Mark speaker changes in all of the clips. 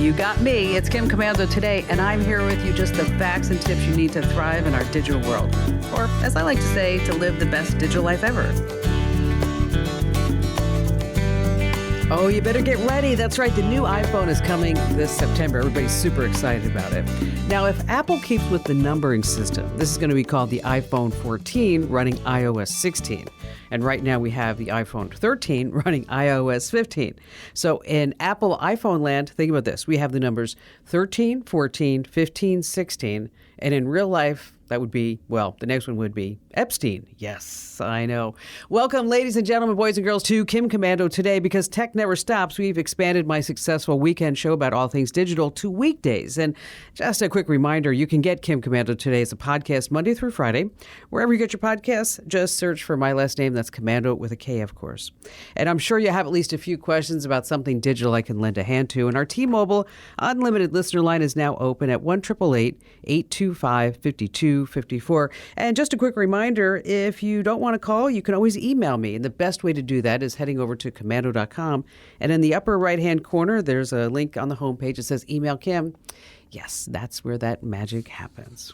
Speaker 1: You got me. It's Kim Commando today, and I'm here with you just the facts and tips you need to thrive in our digital world. Or, as I like to say, to live the best digital life ever. Oh, you better get ready. That's right. The new iPhone is coming this September. Everybody's super excited about it. Now, if Apple keeps with the numbering system, this is going to be called the iPhone 14 running iOS 16. And right now we have the iPhone 13 running iOS 15. So in Apple iPhone land, think about this. We have the numbers 13, 14, 15, 16. And in real life, that would be, well, the next one would be Epstein. Yes, I know. Welcome, ladies and gentlemen, boys and girls, to Kim Commando today. Because tech never stops, we've expanded my successful weekend show about all things digital to weekdays. And just a quick reminder, you can get Kim Commando today as a podcast Monday through Friday. Wherever you get your podcasts, just search for my last name. That's Commando with a K, of course. And I'm sure you have at least a few questions about something digital I can lend a hand to. And our T-Mobile unlimited listener line is now open at 1-888-825-5254. And just a quick reminder, if you don't want to call, you can always email me. And the best way to do that is heading over to commando.com. And in the upper right-hand corner, there's a link on the homepage that says Email Kim. Yes, that's where that magic happens.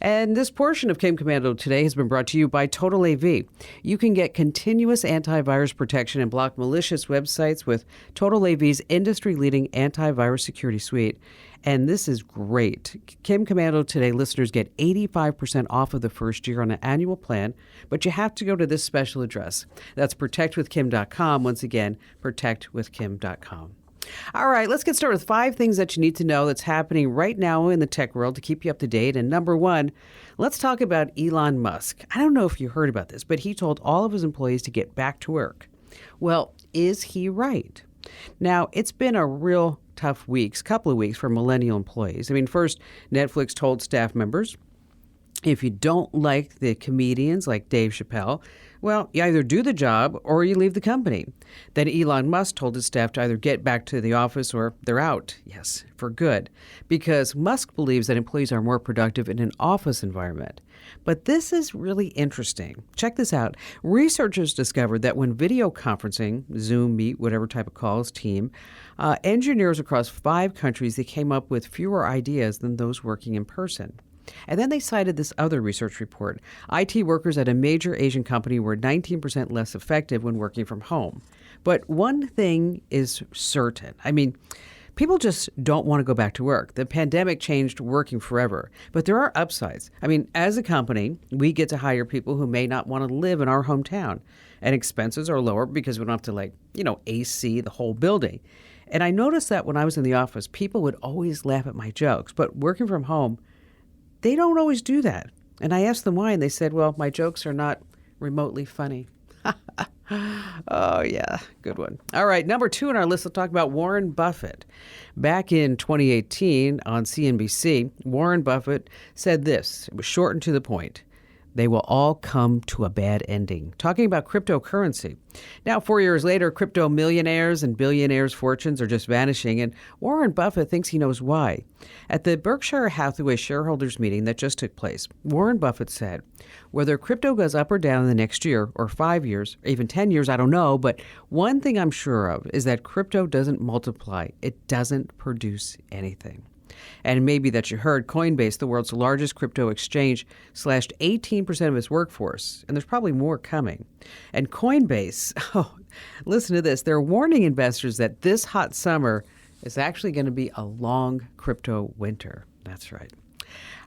Speaker 1: And this portion of Kim Commando today has been brought to you by Total AV. You can get continuous antivirus protection and block malicious websites with Total AV's industry-leading antivirus security suite. And this is great. Kim Commando today listeners get 85% off of the first year on an annual plan, but you have to go to this special address. That's protectwithkim.com. Once again, protectwithkim.com. All right, let's get started with 5 things that you need to know that's happening right now in the tech world to keep you up to date. And number 1, let's talk about Elon Musk. I don't know if you heard about this, but he told all of his employees to get back to work. Well, is he right? Now, it's been a real tough couple of weeks for millennial employees. I mean, first, Netflix told staff members, if you don't like the comedians like Dave Chappelle, well, you either do the job or you leave the company. Then Elon Musk told his staff to either get back to the office or they're out. Yes, for good. Because Musk believes that employees are more productive in an office environment. But this is really interesting. Check this out. Researchers discovered that when video conferencing, Zoom, Meet, whatever type of calls, Team, engineers across 5 countries, they came up with fewer ideas than those working in person. And then they cited this other research report. IT workers at a major Asian company were 19% less effective when working from home. But one thing is certain. I mean, people just don't want to go back to work. The pandemic changed working forever. But there are upsides. I mean, as a company, we get to hire people who may not want to live in our hometown. And expenses are lower because we don't have to, AC the whole building. And I noticed that when I was in the office, people would always laugh at my jokes. But working from home, they don't always do that. And I asked them why, and they said, well, my jokes are not remotely funny. Oh, yeah, good one. All right, number 2 on our list, we'll talk about Warren Buffett. Back in 2018 on CNBC, Warren Buffett said this. It was short and to the point. They will all come to a bad ending. Talking about cryptocurrency. Now, 4 years later, crypto millionaires and billionaires' fortunes are just vanishing, and Warren Buffett thinks he knows why. At the Berkshire Hathaway shareholders meeting that just took place, Warren Buffett said, whether crypto goes up or down in the next year, or 5 years, or even 10 years, I don't know, but one thing I'm sure of is that crypto doesn't multiply. It doesn't produce anything. And maybe that you heard, Coinbase, the world's largest crypto exchange, slashed 18% of its workforce. And there's probably more coming. And Coinbase, listen to this. They're warning investors that this hot summer is actually going to be a long crypto winter. That's right.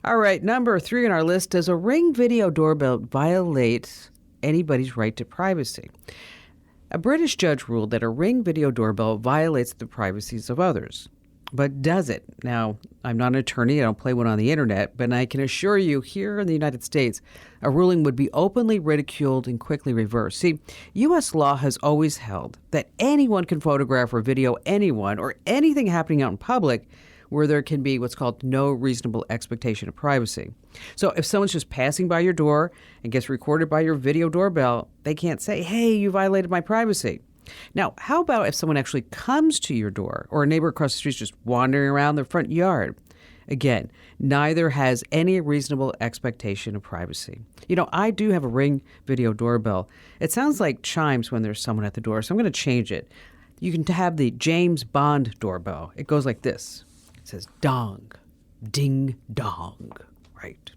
Speaker 1: All right, number 3 on our list, does a Ring video doorbell violate anybody's right to privacy? A British judge ruled that a Ring video doorbell violates the privacies of others. But does it? Now, I'm not an attorney. I don't play one on the internet. But I can assure you, here in the United States, a ruling would be openly ridiculed and quickly reversed. See, U.S. law has always held that anyone can photograph or video anyone or anything happening out in public where there can be what's called no reasonable expectation of privacy. So if someone's just passing by your door and gets recorded by your video doorbell, they can't say, hey, you violated my privacy. Now, how about if someone actually comes to your door or a neighbor across the street is just wandering around their front yard? Again, neither has any reasonable expectation of privacy. I do have a Ring video doorbell. It sounds like chimes when there's someone at the door, so I'm going to change it. You can have the James Bond doorbell. It goes like this. It says dong, ding dong, right?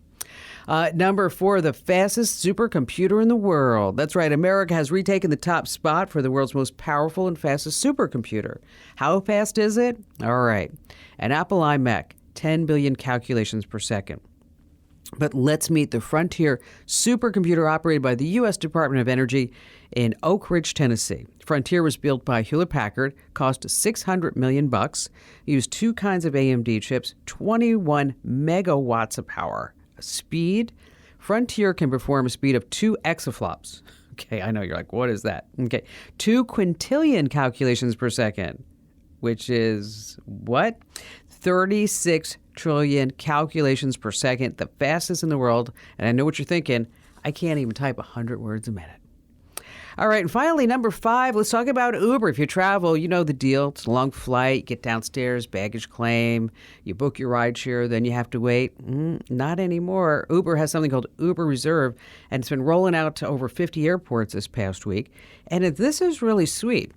Speaker 1: Number 4, the fastest supercomputer in the world. That's right. America has retaken the top spot for the world's most powerful and fastest supercomputer. How fast is it? All right. An Apple iMac, 10 billion calculations per second. But let's meet the Frontier supercomputer operated by the U.S. Department of Energy in Oak Ridge, Tennessee. Frontier was built by Hewlett-Packard, cost $600 million, used 2 kinds of AMD chips, 21 megawatts of power. Speed, Frontier can perform a speed of 2 exaflops. Okay, I know you're like, what is that? Okay, 2 quintillion calculations per second, which is what? 36 trillion calculations per second, the fastest in the world. And I know what you're thinking. I can't even type 100 words a minute. All right, and finally, number 5, let's talk about Uber. If you travel, you know the deal. It's a long flight, get downstairs, baggage claim, you book your rideshare, then you have to wait. Not anymore. Uber has something called Uber Reserve, and it's been rolling out to over 50 airports this past week. And this is really sweet.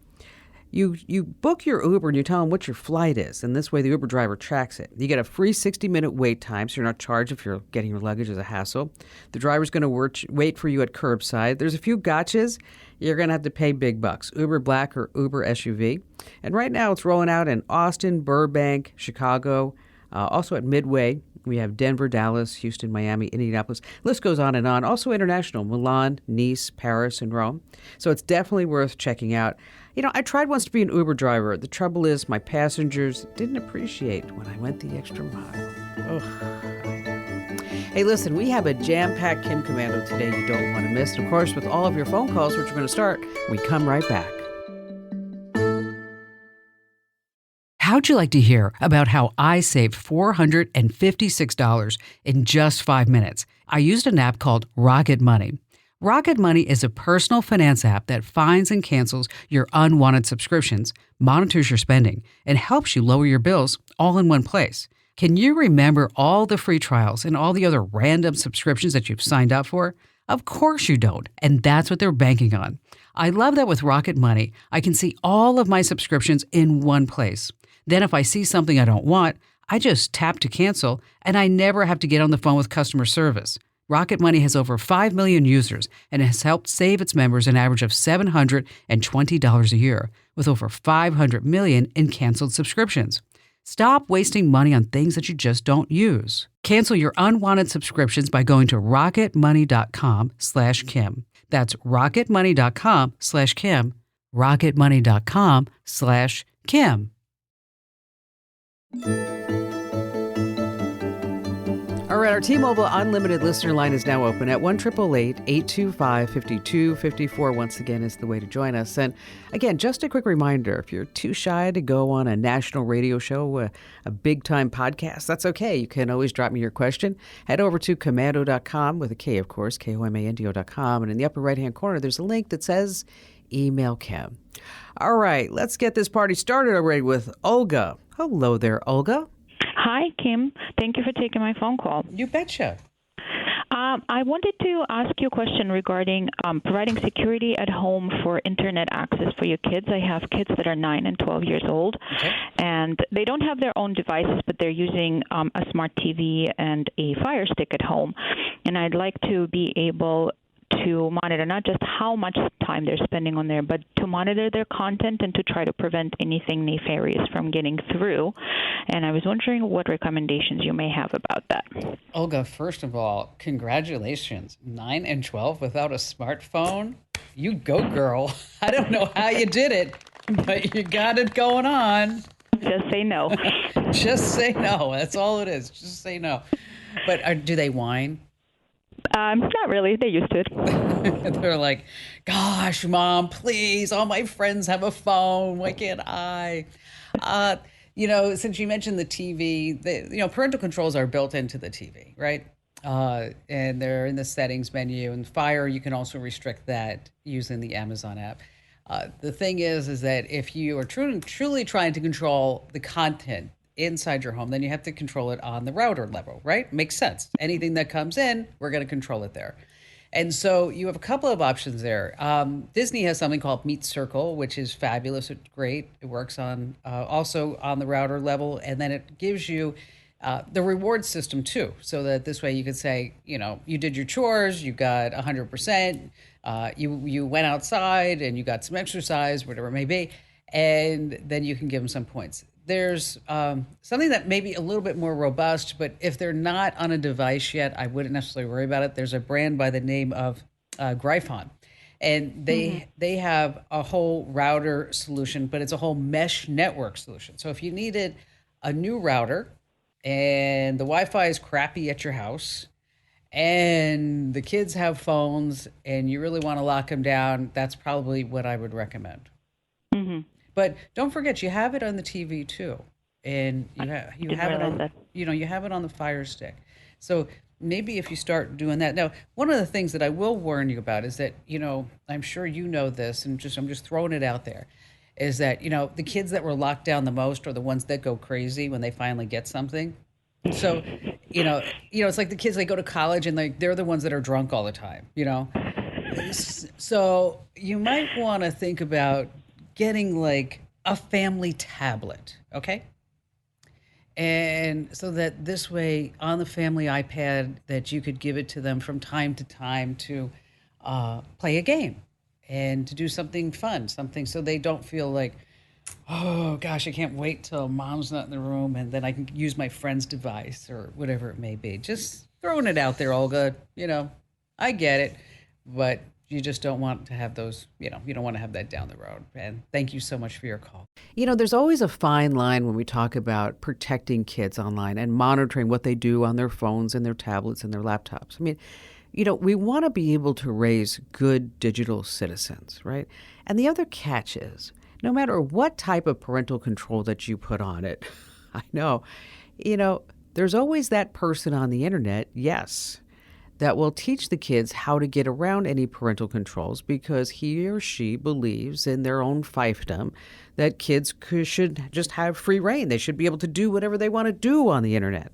Speaker 1: You book your Uber and you tell them what your flight is, and this way the Uber driver tracks it. You get a free 60-minute wait time, so you're not charged if you're getting your luggage as a hassle. The driver's going to wait for you at curbside. There's a few gotchas. You're going to have to pay big bucks, Uber Black or Uber SUV. And right now it's rolling out in Austin, Burbank, Chicago, also at Midway. We have Denver, Dallas, Houston, Miami, Indianapolis. List goes on and on. Also international, Milan, Nice, Paris, and Rome. So it's definitely worth checking out. You know, I tried once to be an Uber driver. The trouble is my passengers didn't appreciate when I went the extra mile. Ugh. Hey, listen, we have a jam-packed Kim Commando today you don't want to miss. And of course, with all of your phone calls, which we're going to start, we come right back. How'd you like to hear about how I saved $456 in just 5 minutes? I used an app called Rocket Money. Rocket Money is a personal finance app that finds and cancels your unwanted subscriptions, monitors your spending, and helps you lower your bills all in one place. Can you remember all the free trials and all the other random subscriptions that you've signed up for? Of course you don't, and that's what they're banking on. I love that with Rocket Money, I can see all of my subscriptions in one place. Then if I see something I don't want, I just tap to cancel, and I never have to get on the phone with customer service. Rocket Money has over 5 million users and has helped save its members an average of $720 a year, with over 500 million in canceled subscriptions. Stop wasting money on things that you just don't use. Cancel your unwanted subscriptions by going to rocketmoney.com/Kim. That's rocketmoney.com/Kim. rocketmoney.com/Kim. All right, our T-Mobile Unlimited listener line is now open at 1-888-825-5254. Once again, is the way to join us. And again, just a quick reminder, if you're too shy to go on a national radio show, a big-time podcast, that's okay. You can always drop me your question. Head over to commando.com, with a K, of course, komando.com. And in the upper right-hand corner, there's a link that says Email Kim. All right, let's get this party started already with Olga. Hello there, Olga.
Speaker 2: Hi, Kim. Thank you for taking my phone call.
Speaker 1: You betcha.
Speaker 2: I wanted to ask you a question regarding providing security at home for internet access for your kids. I have kids that are 9 and 12 years old, and they don't have their own devices, but they're using a smart TV and a Fire Stick at home. And I'd like to be able to monitor not just how much time they're spending on there, but to monitor their content and to try to prevent anything nefarious from getting through. And I was wondering what recommendations you may have about that.
Speaker 3: Olga, first of all, congratulations. 9 and 12 without a smartphone? You go, girl. I don't know how you did it, but you got it going on.
Speaker 2: Just say no.
Speaker 3: Just say no. That's all it is. Just say no. But do they whine?
Speaker 2: Not really. They're used to it.
Speaker 3: They're like, gosh, Mom, please. All my friends have a phone. Why can't I? Since you mentioned the TV, parental controls are built into the TV, right? And they're in the settings menu. And Fire, you can also restrict that using the Amazon app. The thing is that if you are truly trying to control the content inside your home, then you have to control it on the router level, right? Makes sense. Anything that comes in, we're going to control it there. And so you have a couple of options there. Disney has something called Meet Circle, which is fabulous. It's great. It works on also on the router level, and then it gives you the reward system too, so that this way you could say, you did your chores, you got 100%. You went outside and you got some exercise, whatever it may be, and then you can give them some points. There's something that may be a little bit more robust, but if they're not on a device yet, I wouldn't necessarily worry about it. There's a brand by the name of Gryphon, and they have a whole router solution, but it's a whole mesh network solution. So if you needed a new router and the Wi-Fi is crappy at your house and the kids have phones and you really want to lock them down, that's probably what I would recommend. But don't forget, you have it on the TV too, and you have it on you have it on the Fire Stick. So maybe if you start doing that. Now, one of the things that I will warn you about is that I'm sure you know this, and I'm just throwing it out there, is that the kids that were locked down the most are the ones that go crazy when they finally get something. So it's like the kids, they go to college and they're the ones that are drunk all the time. So you might want to think about getting like a family tablet, okay? And so that this way on the family iPad that you could give it to them from time to time to play a game and to do something fun, something so they don't feel like, oh gosh, I can't wait till mom's not in the room and then I can use my friend's device or whatever it may be. Just throwing it out there, Olga. I get it, but you just don't want to have those, you don't want to have that down the road. And thank you so much for your call.
Speaker 1: There's always a fine line when we talk about protecting kids online and monitoring what they do on their phones and their tablets and their laptops. I mean, we want to be able to raise good digital citizens, right? And the other catch is, no matter what type of parental control that you put on it, I know, there's always that person on the internet, yes, that will teach the kids how to get around any parental controls because he or she believes in their own fiefdom that kids should just have free reign. They should be able to do whatever they want to do on the internet.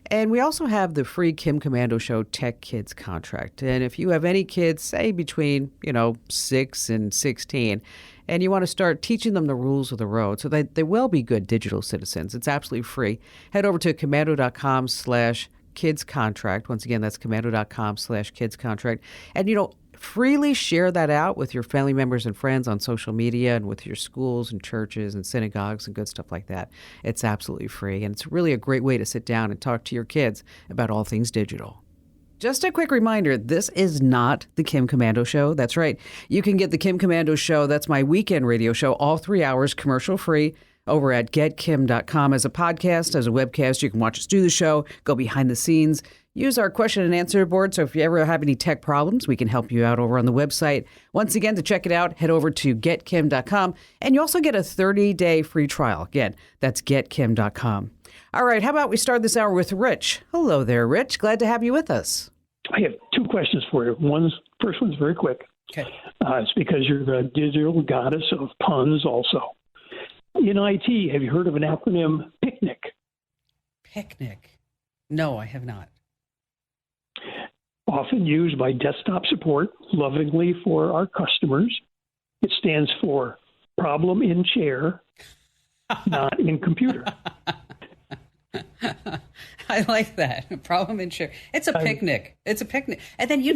Speaker 1: And we also have the free Kim Komando Show Tech Kids contract. And if you have any kids, say between, 6 and 16, and you want to start teaching them the rules of the road so that they will be good digital citizens, it's absolutely free. Head over to komando.com/kids contract. Once again, that's komando.com/kids contract. And, freely share that out with your family members and friends on social media and with your schools and churches and synagogues and good stuff like that. It's absolutely free. And it's really a great way to sit down and talk to your kids about all things digital. Just a quick reminder, this is not the Kim Komando Show. That's right. You can get the Kim Komando Show. That's my weekend radio show, all 3 hours, commercial free, over at getkim.com as a podcast, as a webcast. You can watch us do the show, go behind the scenes, use our question and answer board. So if you ever have any tech problems, we can help you out over on the website. Once again, to check it out, head over to getkim.com. And you also get a 30-day free trial. Again, that's getkim.com. All right, how about we start this hour with Rich? Hello there, Rich. Glad to have you with us.
Speaker 4: I have two questions for you. First one's very quick.
Speaker 3: Okay.
Speaker 4: It's because you're the digital goddess of puns also. In IT, have you heard of an acronym PICNIC?
Speaker 3: Picnic? No, I have not.
Speaker 4: Often used by desktop support, lovingly for our customers. It stands for problem in chair, not in computer.
Speaker 3: I like that. Problem in chair. It's a picnic. It's a picnic. And then, you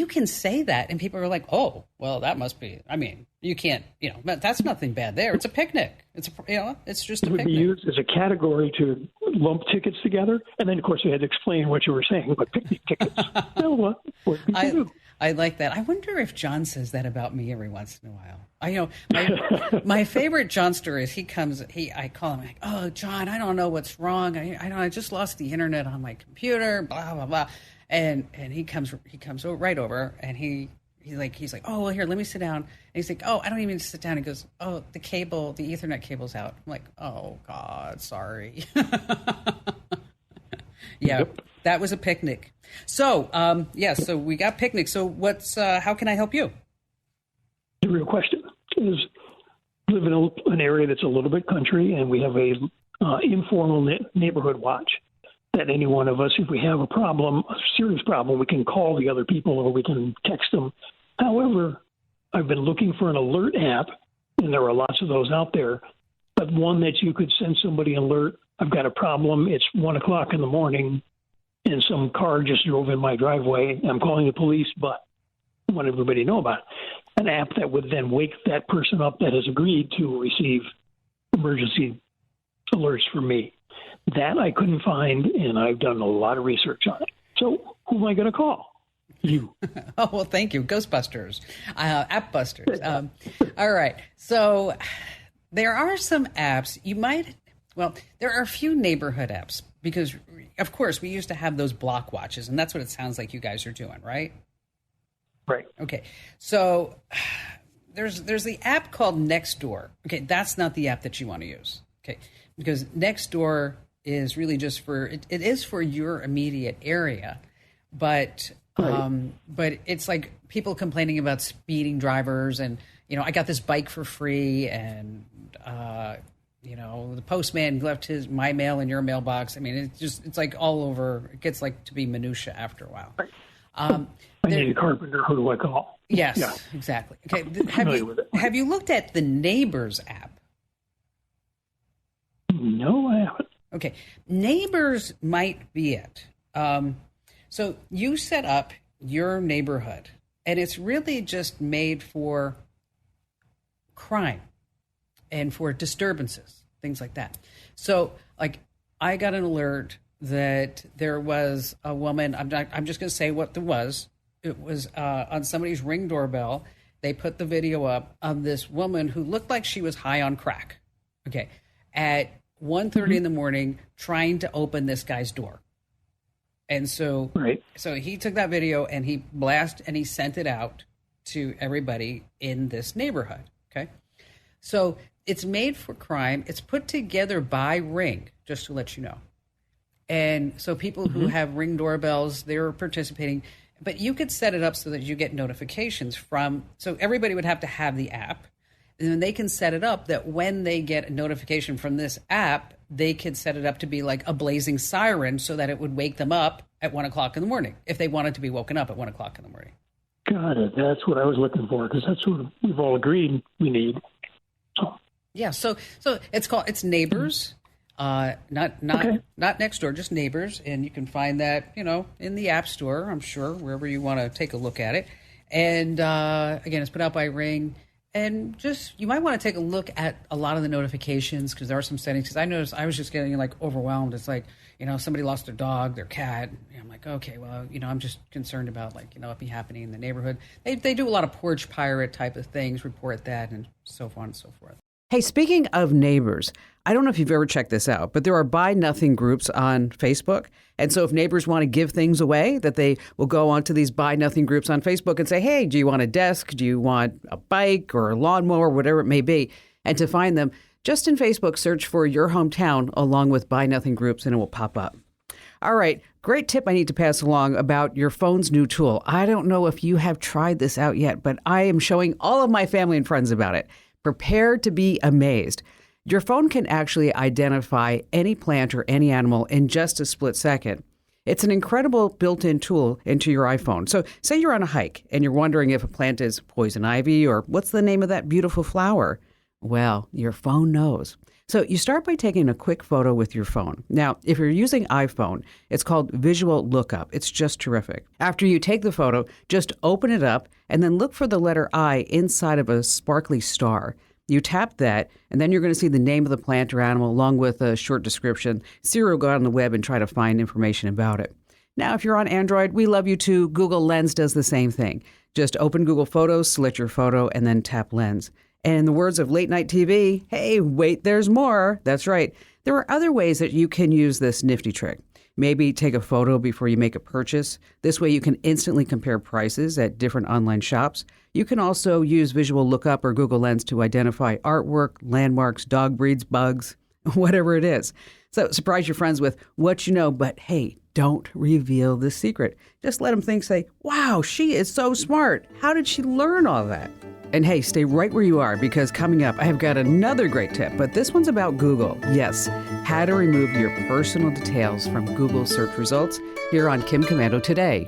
Speaker 3: can say that and people are like, oh, well, that must be, you can't, that's nothing bad there. It's a picnic. It's it's just a picnic.
Speaker 4: It would be used as a category to lump tickets together. And then, of course, you had to explain what you were saying, but picnic tickets. Well, what people do.
Speaker 3: I like that. I wonder if John says that about me every once in a while. My favorite Johnster is I call him like, oh, John, I don't know what's wrong. I just lost the internet on my computer, blah, blah, blah. And he comes right over and he's like, oh, well, here, let me sit down. And he's like, oh, I don't even sit down. He goes, oh, the Ethernet cable's out. I'm like, oh God, sorry. Yeah, yep. That was a picnic. So, so we got picnic. So how can I help you?
Speaker 4: The real question is, live in an area that's a little bit country, and we have a informal neighborhood watch. that any one of us, if we have a problem, a serious problem, we can call the other people or we can text them. However, I've been looking for an alert app, and there are lots of those out there, but one that you could send somebody an alert. I've got a problem. It's 1 o'clock in the morning, and some car just drove in my driveway. I'm calling the police, but I want everybody to know about it. An app that would then wake that person up that has agreed to receive emergency alerts from me. That I couldn't find, and I've done a lot of research on it. So who am I going to call? You.
Speaker 3: Oh, well, thank you. Ghostbusters, app busters. All right. So there are some apps there are a few neighborhood apps because, of course, we used to have those block watches, and that's what it sounds like you guys are doing, right?
Speaker 4: Right.
Speaker 3: Okay. So there's the app called Nextdoor. Okay. That's not the app that you want to use. Okay. Because Nextdoor is really just it is for your immediate area, but it's like people complaining about speeding drivers and, I got this bike for free and, the postman left my mail in your mailbox. I mean, it's like all over. It gets like to be minutia after a while.
Speaker 4: Right. I need a carpenter. Who do I call?
Speaker 3: Yes,
Speaker 4: yeah.
Speaker 3: Exactly. Okay. Have you looked at the Neighbors app?
Speaker 4: No, I haven't.
Speaker 3: Okay. Neighbors might be it. So you set up your neighborhood, and it's really just made for crime and for disturbances, things like that. So, like, I got an alert that there was a woman. I'm just going to say what there was. It was on somebody's Ring doorbell. They put the video up of this woman who looked like she was high on crack. Okay, at 1:30 in the morning, trying to open this guy's door. And so, So he took that video and he sent it out to everybody in this neighborhood. Okay, so it's made for crime. It's put together by Ring, just to let you know. And so people who have Ring doorbells, they're participating. But you could set it up so that you get notifications so everybody would have to have the app. And then they can set it up that when they get a notification from this app, they could set it up to be like a blazing siren so that it would wake them up at 1 o'clock in the morning if they wanted to be woken up at 1 o'clock in the morning.
Speaker 4: Got it. That's what I was looking for because that's what we've all agreed we need.
Speaker 3: Yeah. So it's Neighbors. Not Nextdoor, just Neighbors, and you can find that in the App Store, I'm sure, wherever you want to take a look at it. And again, it's put out by Ring, and just you might want to take a look at a lot of the notifications because there are some settings. Because I noticed I was just getting like overwhelmed. It's like somebody lost their dog, their cat. And I'm like, okay, well, I'm just concerned about it be happening in the neighborhood. They do a lot of porch pirate type of things, report that, and so on and so forth.
Speaker 1: Hey, speaking of neighbors, I don't know if you've ever checked this out, but there are buy nothing groups on Facebook. And so if neighbors want to give things away, that they will go onto these buy nothing groups on Facebook and say, hey, do you want a desk? Do you want a bike or a lawnmower, whatever it may be? And to find them, just in Facebook, search for your hometown along with buy nothing groups and it will pop up. All right. Great tip I need to pass along about your phone's new tool. I don't know if you have tried this out yet, but I am showing all of my family and friends about it. Prepare to be amazed. Your phone can actually identify any plant or any animal in just a split second. It's an incredible built-in tool into your iPhone. So say you're on a hike and you're wondering if a plant is poison ivy or what's the name of that beautiful flower. Well, your phone knows. So you start by taking a quick photo with your phone. Now, if you're using iPhone, it's called Visual Lookup. It's just terrific. After you take the photo, just open it up and then look for the letter I inside of a sparkly star. You tap that, and then you're going to see the name of the plant or animal along with a short description. Siri will go out on the web and try to find information about it. Now, if you're on Android, we love you too. Google Lens does the same thing. Just open Google Photos, select your photo, and then tap Lens. And in the words of late night TV, hey, wait, there's more. That's right. There are other ways that you can use this nifty trick. Maybe take a photo before you make a purchase. This way you can instantly compare prices at different online shops. You can also use Visual Lookup or Google Lens to identify artwork, landmarks, dog breeds, bugs, whatever it is. So surprise your friends with what you know, but hey, don't reveal the secret. Just let them say, wow, she is so smart. How did she learn all that? And hey, stay right where you are because coming up, I have got another great tip, but this one's about Google. Yes, how to remove your personal details from Google search results here on Kim Komando Today.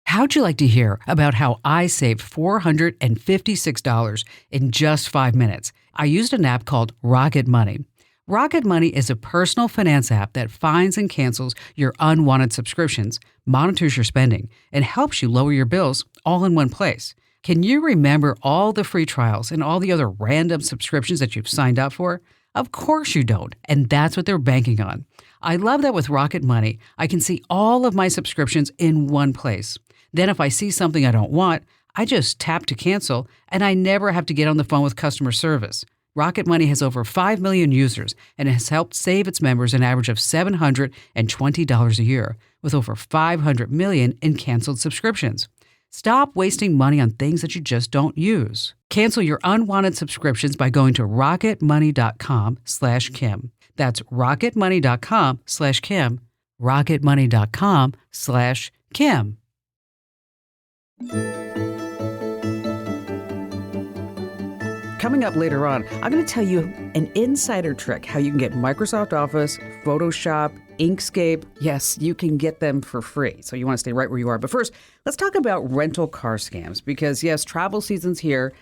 Speaker 1: How'd you like to hear about how I saved $456 in just 5 minutes? I used an app called Rocket Money. Rocket Money is a personal finance app that finds and cancels your unwanted subscriptions, monitors your spending, and helps you lower your bills all in one place. Can you remember all the free trials and all the other random subscriptions that you've signed up for? Of course you don't, and that's what they're banking on. I love that with Rocket Money, I can see all of my subscriptions in one place. Then if I see something I don't want, I just tap to cancel, and I never have to get on the phone with customer service. Rocket Money has over 5 million users and has helped save its members an average of $720 a year, with over 500 million in canceled subscriptions. Stop wasting money on things that you just don't use. Cancel your unwanted subscriptions by going to rocketmoney.com/Kim. That's rocketmoney.com/Kim. rocketmoney.com/Kim. Coming up later on, I'm going to tell you an insider trick how you can get Microsoft Office, Photoshop, Inkscape. Yes, you can get them for free. So you want to stay right where you are. But first, let's talk about rental car scams because, yes, travel season's here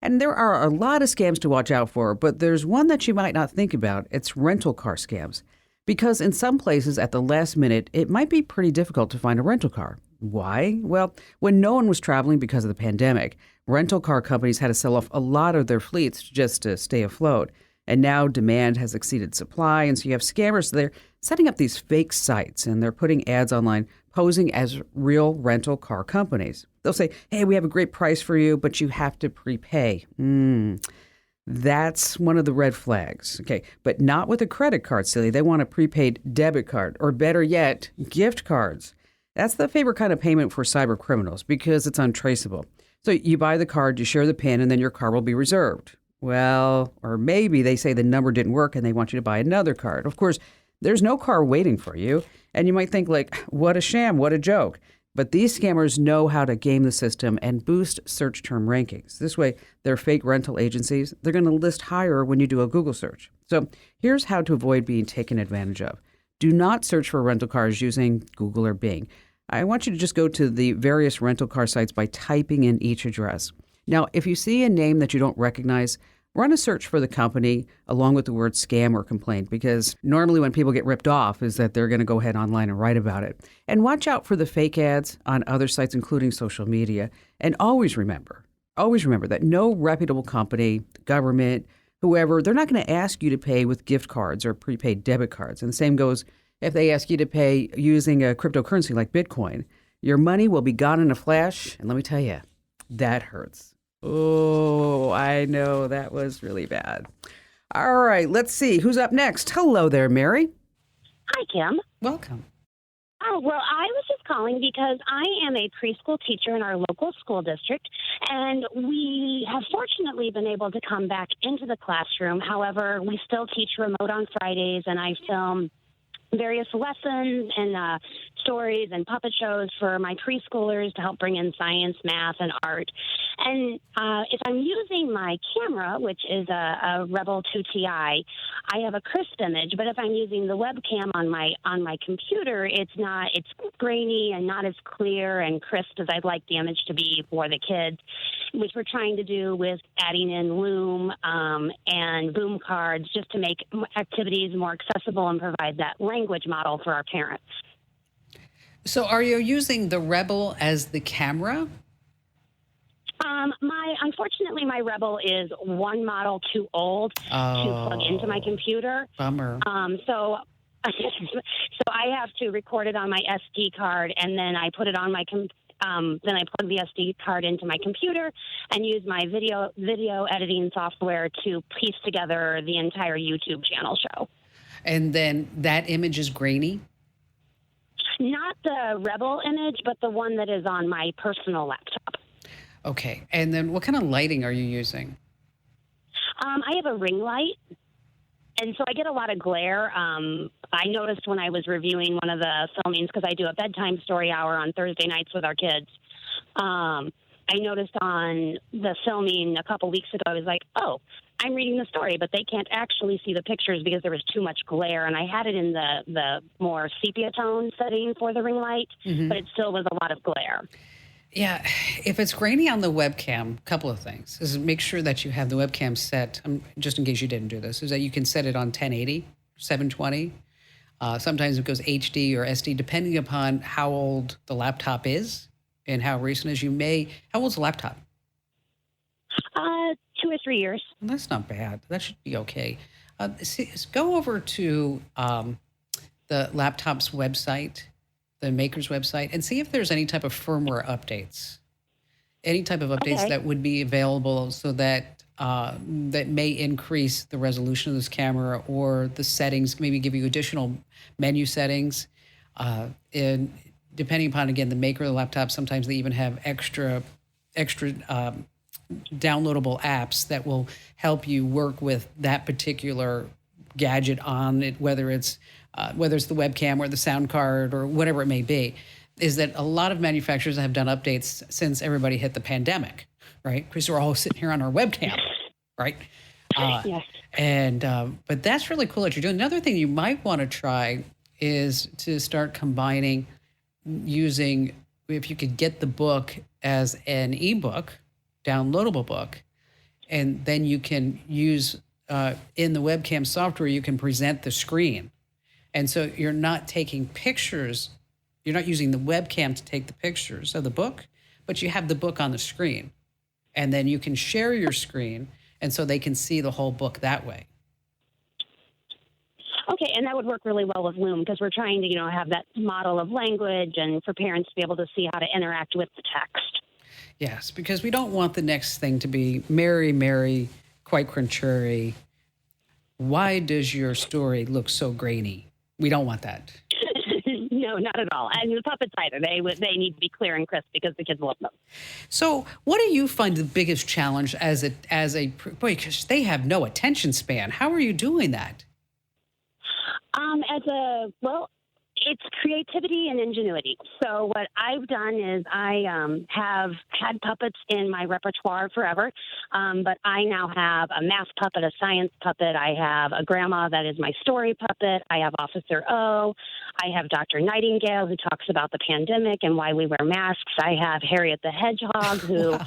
Speaker 1: and there are a lot of scams to watch out for. But there's one that you might not think about. It's rental car scams. Because in some places at the last minute, it might be pretty difficult to find a rental car. Why? Well, when no one was traveling because of the pandemic, rental car companies had to sell off a lot of their fleets just to stay afloat. And now demand has exceeded supply, and so you have scammers. They're setting up these fake sites, and they're putting ads online posing as real rental car companies. They'll say, hey, we have a great price for you, but you have to prepay. That's one of the red flags. Okay, but not with a credit card, silly. They want a prepaid debit card, or better yet, gift cards. That's the favorite kind of payment for cyber criminals because it's untraceable. So you buy the card, you share the PIN, and then your car will be reserved. Well, or maybe they say the number didn't work and they want you to buy another card. Of course, there's no car waiting for you. And you might think like, what a sham, what a joke. But these scammers know how to game the system and boost search term rankings. This way, their fake rental agencies, they're going to list higher when you do a Google search. So here's how to avoid being taken advantage of. Do not search for rental cars using Google or Bing. I want you to just go to the various rental car sites by typing in each address. Now, if you see a name that you don't recognize, run a search for the company along with the word scam or complaint, because normally when people get ripped off is that they're going to go ahead online and write about it. And watch out for the fake ads on other sites, including social media. And always remember that no reputable company, government, whoever, they're not going to ask you to pay with gift cards or prepaid debit cards. And the same goes if they ask you to pay using a cryptocurrency like Bitcoin. Your money will be gone in a flash. And let me tell you, that hurts. Oh, I know. That was really bad. All right, let's see. Who's up next? Hello there, Mary.
Speaker 5: Hi, Kim.
Speaker 1: Welcome.
Speaker 5: Oh, well, I was just calling because I am a preschool teacher in our local school district, and we have fortunately been able to come back into the classroom. However, we still teach remote on Fridays, and I film various lessons and stories and puppet shows for my preschoolers to help bring in science, math, and art. And if I'm using my camera, which is a Rebel 2 Ti, I have a crisp image. But if I'm using the webcam on my computer, it's grainy and not as clear and crisp as I'd like the image to be for the kids, which we're trying to do with adding in Loom and boom cards just to make activities more accessible and provide that language model for our parents.
Speaker 3: So are you using the Rebel as the camera?
Speaker 5: Unfortunately, my Rebel is one model too old to plug into my computer.
Speaker 3: Bummer.
Speaker 5: So I have to record it on my SD card, and then I put it on my then I plug the SD card into my computer and use my video editing software to piece together the entire YouTube channel show.
Speaker 3: And then that image is grainy?
Speaker 5: Not the Rebel image, but the one that is on my personal laptop.
Speaker 3: Okay. And then what kind of lighting are you using?
Speaker 5: I have a ring light, and so I get a lot of glare. I noticed when I was reviewing one of the filmings, because I do a bedtime story hour on Thursday nights with our kids, I noticed on the filming a couple weeks ago, I was like, oh, I'm reading the story, but they can't actually see the pictures because there was too much glare. And I had it in the more sepia tone setting for the ring light, but it still was a lot of glare.
Speaker 3: Yeah, if it's grainy on the webcam, a couple of things is make sure that you have the webcam set, just in case you didn't do this, is that you can set it on 1080, 720. Sometimes it goes HD or SD, depending upon how old the laptop is and how recent as you may. How old's the laptop?
Speaker 5: 2 or 3 years.
Speaker 3: Well, that's not bad. That should be okay. Go over to the laptop's website, the maker's website, and see if there's any type of firmware updates. Any type of updates that would be available so that that may increase the resolution of this camera or the settings, maybe give you additional menu settings. And depending upon, again, the maker of the laptop, sometimes they even have extra downloadable apps that will help you work with that particular gadget on it, whether it's the webcam or the sound card or whatever it may be. Is that a lot of manufacturers have done updates since everybody hit the pandemic, right? Because we're all sitting here on our webcam, right?
Speaker 5: Yes.
Speaker 3: And but that's really cool that you're doing. Another thing you might want to try is to start combining using, if you could get the book as an ebook, downloadable book, and then you can use in the webcam software, you can present the screen. And so you're not taking pictures, you're not using the webcam to take the pictures of the book, but you have the book on the screen. And then you can share your screen, and so they can see the whole book that way.
Speaker 5: Okay, and that would work really well with Loom because we're trying to, have that model of language and for parents to be able to see how to interact with the text.
Speaker 3: Yes, because we don't want the next thing to be, Mary, Mary, quite contrary, why does your story look so grainy? We don't want that.
Speaker 5: No, not at all. And the puppets either. They need to be clear and crisp because the kids love them.
Speaker 3: So what do you find the biggest challenge as a boy, because they have no attention span. How are you doing that?
Speaker 5: It's creativity and ingenuity. So what I've done is I have had puppets in my repertoire forever, but I now have a math puppet, a science puppet. I have a grandma that is my story puppet. I have Officer O. I have Dr. Nightingale, who talks about the pandemic and why we wear masks. I have Harriet the Hedgehog, who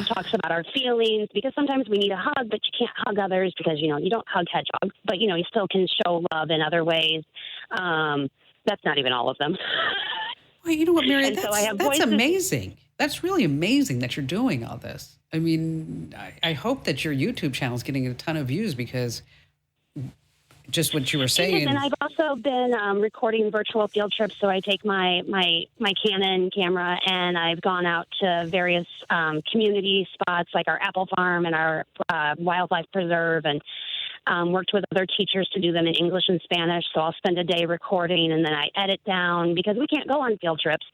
Speaker 5: talks about our feelings, because sometimes we need a hug, but you can't hug others because, you don't hug hedgehogs, but, you still can show love in other ways. That's not even all of them.
Speaker 3: Well, you know what, Mary, that's
Speaker 5: voices.
Speaker 3: amazing. That's really amazing that you're doing all this. I mean, I hope that your YouTube channel is getting a ton of views because just what you were saying.
Speaker 5: And I've also been recording virtual field trips. So I take my Canon camera and I've gone out to various community spots like our apple farm and our wildlife preserve and worked with other teachers to do them in English and Spanish. So I'll spend a day recording and then I edit down because we can't go on field trips.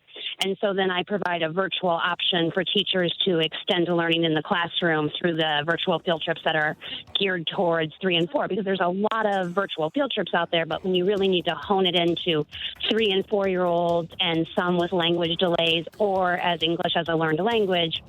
Speaker 5: And so then I provide a virtual option for teachers to extend learning in the classroom through the virtual field trips that are geared towards 3 and 4, because there's a lot of virtual field trips out there, but when you really need to hone it into 3 and 4-year-olds and some with language delays or as English as a learned language,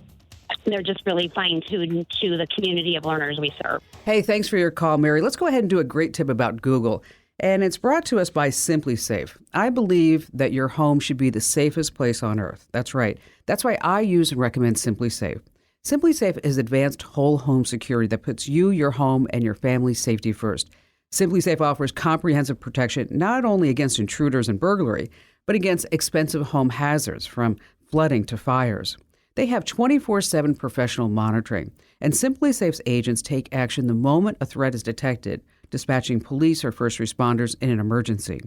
Speaker 5: they're just really fine-tuned to the community of learners we serve.
Speaker 1: Hey, thanks for your call, Mary. Let's go ahead and do a great tip about Google. And it's brought to us by Simply Safe. I believe that your home should be the safest place on earth. That's right. That's why I use and recommend Simply Safe. Simply Safe is advanced whole home security that puts you, your home, and your family's safety first. Simply Safe offers comprehensive protection not only against intruders and burglary, but against expensive home hazards from flooding to fires. They have 24/7 professional monitoring, and Simply Safe's agents take action the moment a threat is detected, dispatching police or first responders in an emergency.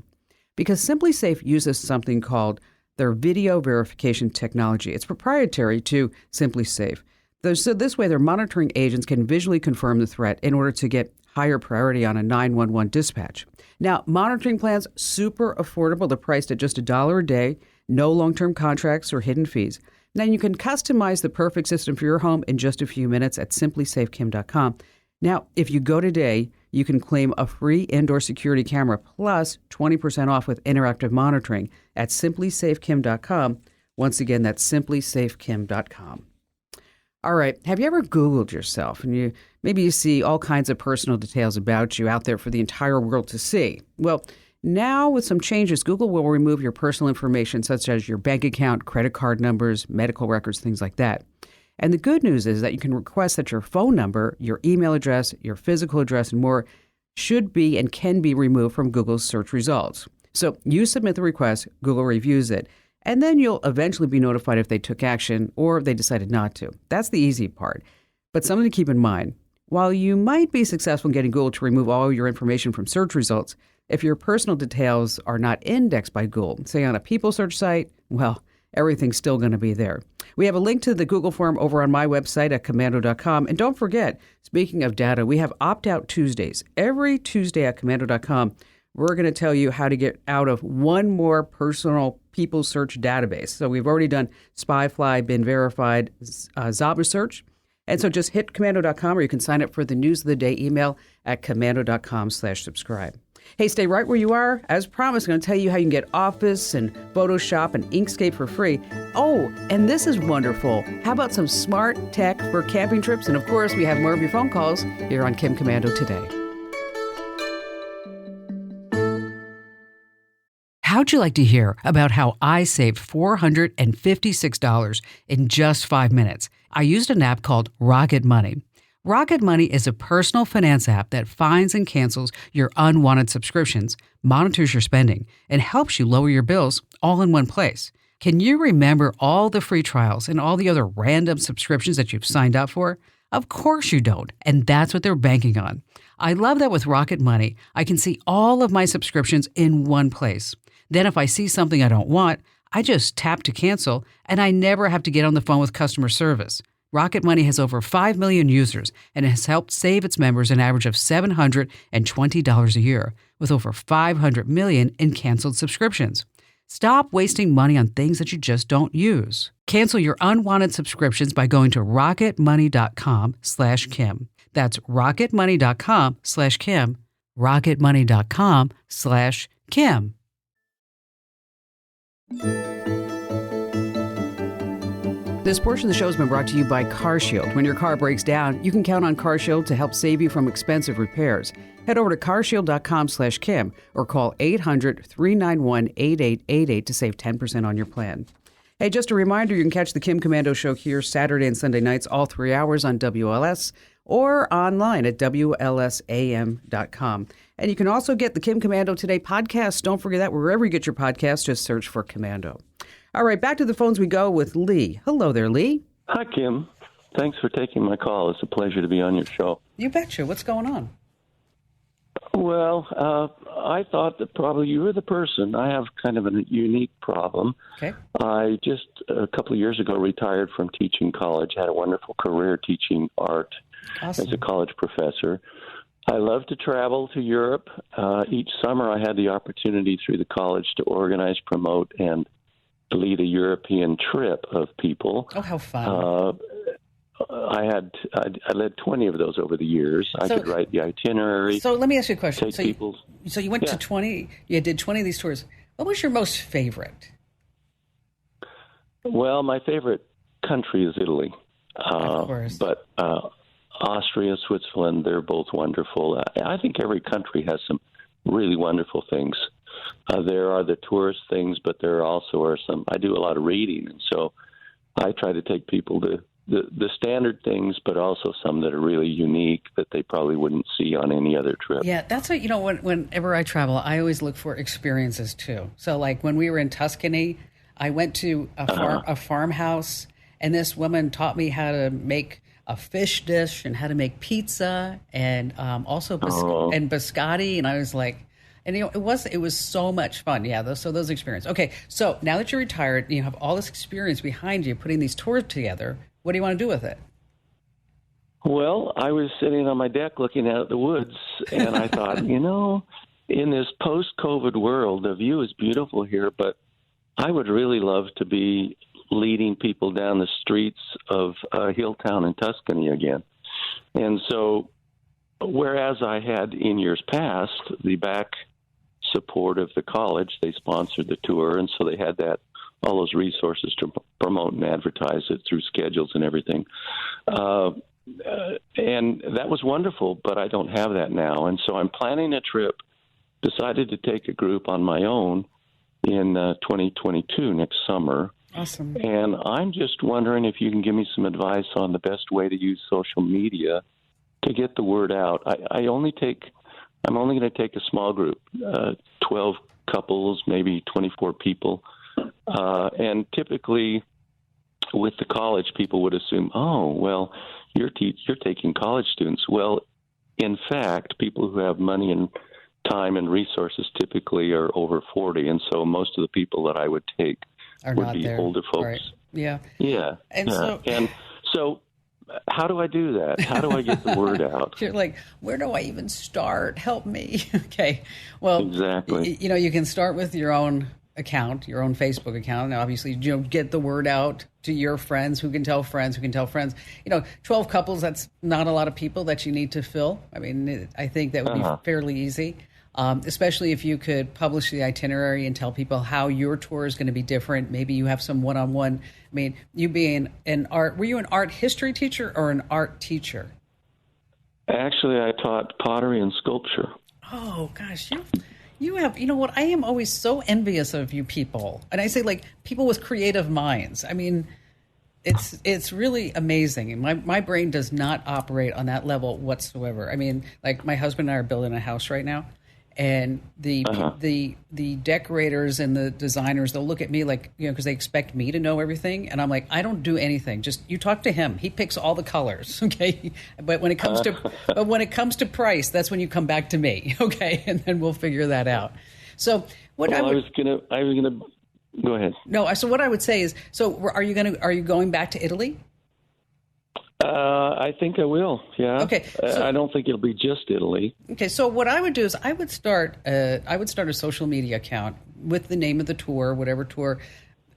Speaker 1: Because Simply Safe uses something called their video verification technology. It's proprietary to Simply Safe. So this way, their monitoring agents can visually confirm the threat in order to get higher priority on a 911 dispatch. Now, monitoring plans, super affordable. They're priced at just $1 a day, no long-term contracts or hidden fees. Now, you can customize the perfect system for your home in just a few minutes at simplysafekim.com. Now, if you go today, you can claim a free indoor security camera plus 20% off with interactive monitoring at simplysafekim.com. Once again, that's simplysafekim.com. All right. Have you ever Googled yourself and maybe you see all kinds of personal details about you out there for the entire world to see? Well, now with some changes, Google will remove your personal information such as your bank account, credit card numbers, medical records, things like that. And the good news is that you can request that your phone number, your email address, your physical address, and more should be and can be removed from Google's search results. So you submit the request, Google reviews it, and then you'll eventually be notified if they took action or if they decided not to. That's the easy part. But something to keep in mind, while you might be successful in getting Google to remove all your information from search results, if your personal details are not indexed by Google, say on a people search site, well, everything's still going to be there. We have a link to the Google form over on my website at commando.com. And don't forget, speaking of data, we have opt-out Tuesdays. Every Tuesday at commando.com, we're going to tell you how to get out of one more personal people search database. So we've already done Spyfly, been verified, Zaba search. And so just hit commando.com, or you can sign up for the news of the day email at commando.com/subscribe. Hey, stay right where you are. As promised, I'm going to tell you how you can get Office and Photoshop and Inkscape for free. Oh, and this is wonderful. How about some smart tech for camping trips? And of course, we have more of your phone calls here on Kim Commando Today. How'd you like to hear about how I saved $456 in just 5 minutes? I used an app called Rocket Money. Rocket Money is a personal finance app that finds and cancels your unwanted subscriptions, monitors your spending, and helps you lower your bills all in one place. Can you remember all the free trials and all the other random subscriptions that you've signed up for? Of course you don't, and that's what they're banking on. I love that with Rocket Money, I can see all of my subscriptions in one place. Then if I see something I don't want, I just tap to cancel, and I never have to get on the phone with customer service. Rocket Money has over 5 million users and has helped save its members an average of $720 a year, with over 500 million in canceled subscriptions. Stop wasting money on things that you just don't use. Cancel your unwanted subscriptions by going to rocketmoney.com/Kim. That's rocketmoney.com/Kim. rocketmoney.com/Kim. This portion of the show has been brought to you by CarShield. When your car breaks down, you can count on CarShield to help save you from expensive repairs. Head over to carshield.com/Kim or call 800-391-8888 to save 10% on your plan. Hey, just a reminder, you can catch the Kim Commando Show here Saturday and Sunday nights, all 3 hours on WLS or online at WLSAM.com. And you can also get the Kim Commando Today podcast. Don't forget that wherever you get your podcast, just search for Commando. All right, back to the phones we go with Lee. Hello there, Lee.
Speaker 6: Hi, Kim. Thanks for taking my call. It's a pleasure to be on your show.
Speaker 3: You betcha. What's going on?
Speaker 6: Well, I thought that probably you were the person. I have kind of a unique problem.
Speaker 3: Okay.
Speaker 6: I just a couple of years ago retired from teaching college, had a wonderful career teaching art
Speaker 3: Awesome.
Speaker 6: as a college professor. I love to travel to Europe. Each summer I had the opportunity through the college to organize, promote, and lead a European trip of people.
Speaker 3: Oh, how fun.
Speaker 6: I led 20 of those over the years. I could write the itinerary.
Speaker 3: So let me ask you a question. So you went to 20, you did 20 of these tours. What was your most favorite?
Speaker 6: Well, my favorite country is Italy.
Speaker 3: Of course.
Speaker 6: But Austria, Switzerland, they're both wonderful. I think every country has some really wonderful things. There are the tourist things, but there also are some. I do a lot of reading, and so I try to take people to the standard things, but also some that are really unique that they probably wouldn't see on any other trip.
Speaker 3: Yeah, that's what, whenever I travel, I always look for experiences too. So like when we were in Tuscany, I went to a farmhouse, and this woman taught me how to make a fish dish and how to make pizza and also biscotti, and I was like, and it was so much fun. Yeah, those experiences. Okay, so now that you're retired, you have all this experience behind you putting these tours together. What do you want to do with it?
Speaker 6: Well, I was sitting on my deck looking out at the woods, and I thought, in this post-COVID world, the view is beautiful here, but I would really love to be leading people down the streets of a hill town in Tuscany again. And so, whereas I had in years past the back support of the college, they sponsored the tour, and so they had that all those resources to promote and advertise it through schedules and everything. And that was wonderful, but I don't have that now. And so I'm planning a trip, decided to take a group on my own in 2022 next summer.
Speaker 3: Awesome.
Speaker 6: And I'm just wondering if you can give me some advice on the best way to use social media to get the word out. I'm only going to take a small group, 12 couples, maybe 24 people. And typically with the college, people would assume, oh, well, you're taking college students. Well, in fact, people who have money and time and resources typically are over 40. And so most of the people that I would take would be older folks.
Speaker 3: Right. Yeah.
Speaker 6: Yeah.
Speaker 3: And
Speaker 6: so how do I do that? How do I get the word out?
Speaker 3: You're like, where do I even start? Help me. Okay. Well,
Speaker 6: exactly.
Speaker 3: You can start with your own account, your own Facebook account, and obviously, get the word out to your friends who can tell friends who can tell friends. 12 couples, that's not a lot of people that you need to fill. I mean, I think that would be fairly easy, especially if you could publish the itinerary and tell people how your tour is going to be different. Maybe you have some one-on-one. I mean, you being were you an art history teacher or an art teacher?
Speaker 6: Actually, I taught pottery and sculpture.
Speaker 3: Oh, gosh, you have, what, I am always so envious of you people. And I say, like, people with creative minds. I mean, it's really amazing. And my brain does not operate on that level whatsoever. I mean, like, my husband and I are building a house right now. And the decorators and the designers, they'll look at me like, because they expect me to know everything. And I'm like, I don't do anything. Just you talk to him. He picks all the colors. Okay. But when it comes to price, that's when you come back to me. Okay. And then we'll figure that out. So
Speaker 6: I was gonna go ahead.
Speaker 3: No. So what I would say is, are you going back to Italy?
Speaker 6: I think I will. Yeah.
Speaker 3: Okay.
Speaker 6: I don't think it'll be just Italy.
Speaker 3: Okay. So what I would do is I would start a social media account with the name of the tour, whatever tour,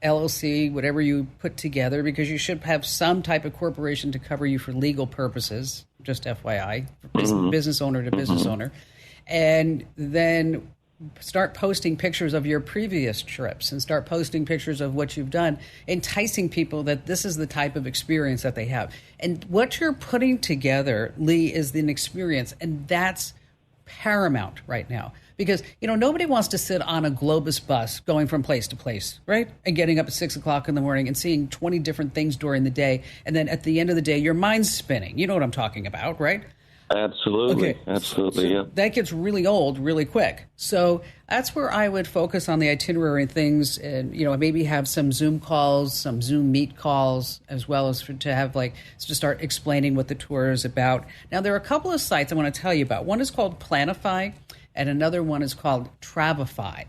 Speaker 3: LLC, whatever you put together, because you should have some type of corporation to cover you for legal purposes. Just FYI, business owner to business owner, and then start posting pictures of your previous trips and start posting pictures of what you've done, enticing people that this is the type of experience that they have. And what you're putting together, Lee, is an experience, and that's paramount right now. Because, nobody wants to sit on a Globus bus going from place to place, right? And getting up at 6 o'clock in the morning and seeing 20 different things during the day. And then at the end of the day, your mind's spinning. You know what I'm talking about, right?
Speaker 6: Absolutely.
Speaker 3: Okay.
Speaker 6: Absolutely.
Speaker 3: So
Speaker 6: yeah.
Speaker 3: that gets really old really quick. So that's where I would focus on the itinerary and things, and maybe have some Zoom calls, some Zoom Meet calls, as well as to start explaining what the tour is about. Now there are a couple of sites I want to tell you about. One is called Planify, and another one is called Travify.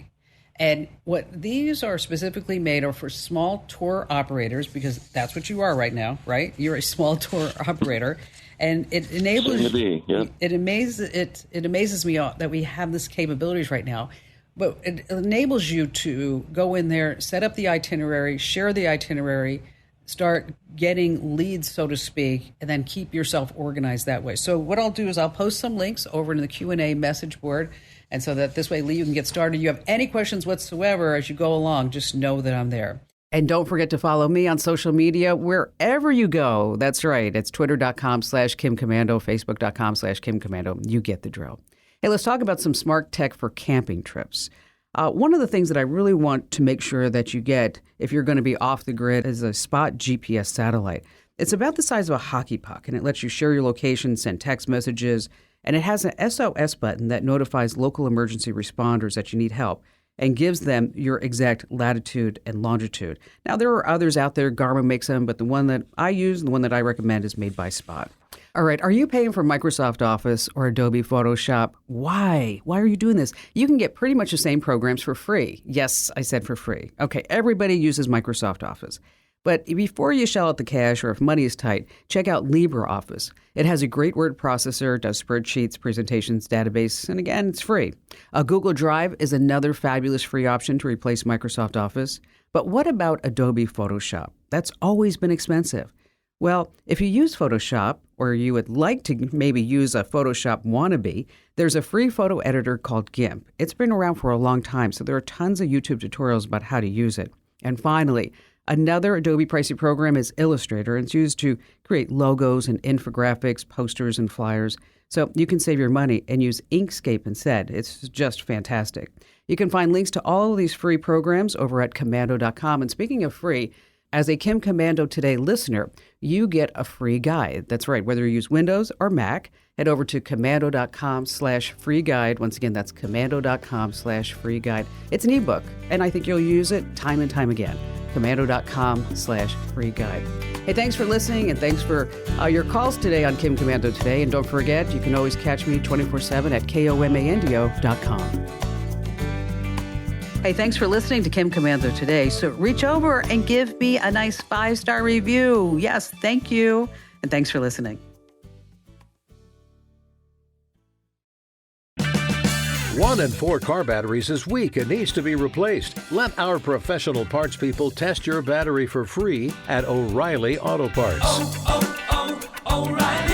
Speaker 3: And what these are specifically made are for small tour operators, because that's what you are right now, right? You're a small tour operator. And it enables it amazes me that we have this capabilities right now, but it enables you to go in there, set up the itinerary, share the itinerary, start getting leads, so to speak, and then keep yourself organized that way. So what I'll do is I'll post some links over in the Q&A message board, and so that this way, Lee, you can get started. You have any questions whatsoever as you go along, just know that I'm there. And don't forget to follow me on social media wherever you go. That's right. It's twitter.com/Kim Komando, facebook.com/Kim Komando. You get the drill. Hey, let's talk about some smart tech for camping trips. One of the things that I really want to make sure that you get if you're going to be off the grid is a Spot GPS satellite. It's about the size of a hockey puck, and it lets you share your location, send text messages, and it has an SOS button that notifies local emergency responders that you need help and gives them your exact latitude and longitude. Now, there are others out there. Garmin makes them, but the one that I use and the one that I recommend is made by Spot. All right, are you paying for Microsoft Office or Adobe Photoshop? Why? Why are you doing this? You can get pretty much the same programs for free. Yes, I said for free. Okay, everybody uses Microsoft Office. But before you shell out the cash or if money is tight, check out LibreOffice. It has a great word processor, does spreadsheets, presentations, database, and again, it's free. Google Drive is another fabulous free option to replace Microsoft Office. But what about Adobe Photoshop? That's always been expensive. Well, if you use Photoshop, or you would like to maybe use a Photoshop wannabe, there's a free photo editor called GIMP. It's been around for a long time, so there are tons of YouTube tutorials about how to use it.
Speaker 1: And finally, another Adobe pricey program is Illustrator, and it's used to create logos and infographics, posters, and flyers. So you can save your money and use Inkscape instead. It's just fantastic. You can find links to all of these free programs over at Komando.com. And speaking of free, as a Kim Komando Today listener, you get a free guide. That's right. Whether you use Windows or Mac, head over to Komando.com/free guide. Once again, that's Komando.com/free guide. It's an ebook, and I think you'll use it time and time again. Komando.com/free guide. Hey, thanks for listening, and thanks for your calls today on Kim Komando Today. And don't forget, you can always catch me 24/7 at KOMANDO.com. Hey, thanks for listening to Kim Komando Today. So reach over and give me a nice 5-star review. Yes, thank you. And thanks for listening.
Speaker 7: 1 in 4 car batteries is weak and needs to be replaced. Let our professional parts people test your battery for free at O'Reilly Auto Parts.
Speaker 8: O'Reilly.